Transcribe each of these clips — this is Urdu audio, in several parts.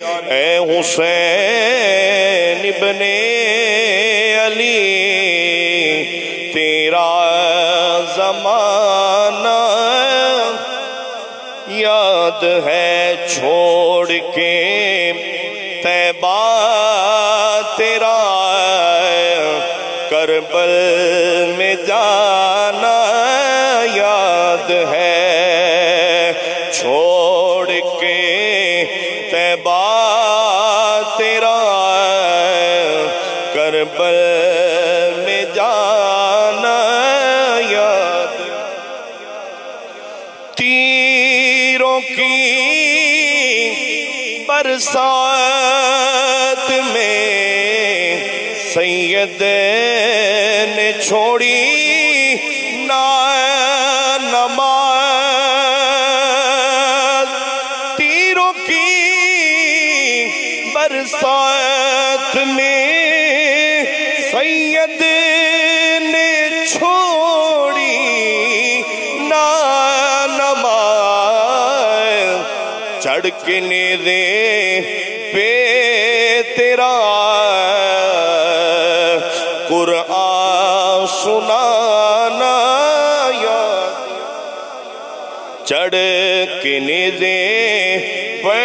اے حسین ابن علی تیرا زمانہ یاد ہے چھوڑ کے طیبہ تیرا کربل میں جانا یاد ہے چھوڑ کے طیبہ تیرا کربل میں جانا یاد تیروں کی برسات میں سید نے چھوڑی نماز تیروں کی برسات میں سید نے چھوڑی نماز چڑھ کے نیزے پہ تیرا قرآن سنانا یاد چڑھ کے نیزے پہ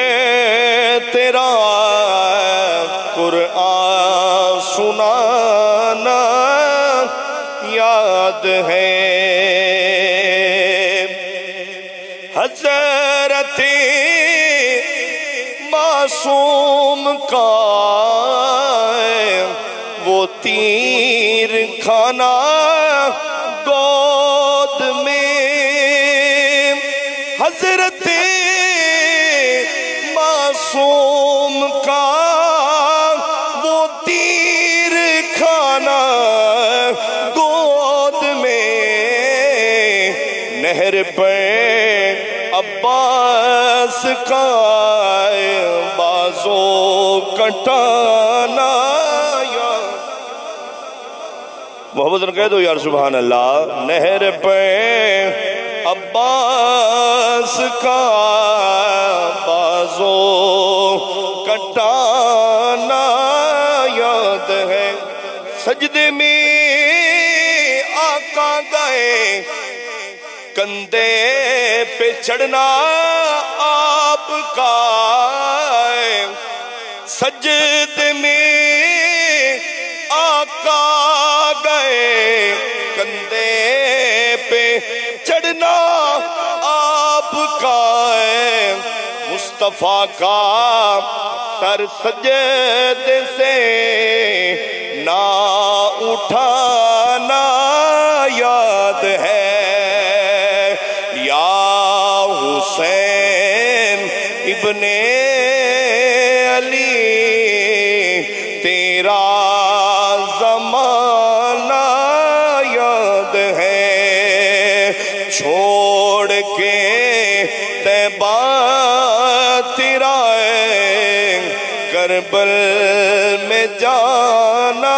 تیرا قرآن سنانا یاد ہے حضرت معصوم کا وہ تیر کھانا گود میں حضرت معصوم کا وہ تیر کھانا گود میں نہر پہ عباس کا بازو کٹانا محبت نے کہہ دو یار سبحان اللہ نہر پہ عباس کا بازو کٹانا یاد ہے سجدے میں آقا گئے کندھے پہ چڑھنا آپ کا سجدے میں آقا گئے کندھے پہ چڑھنا آپ کا مصطفیٰ کا سر سجدے سے نہ اٹھانا یاد ہے یا حسین ابن علی تیرا زمانہ یاد ہے چھوڑ کے طیبہ تیرا کربل میں جانا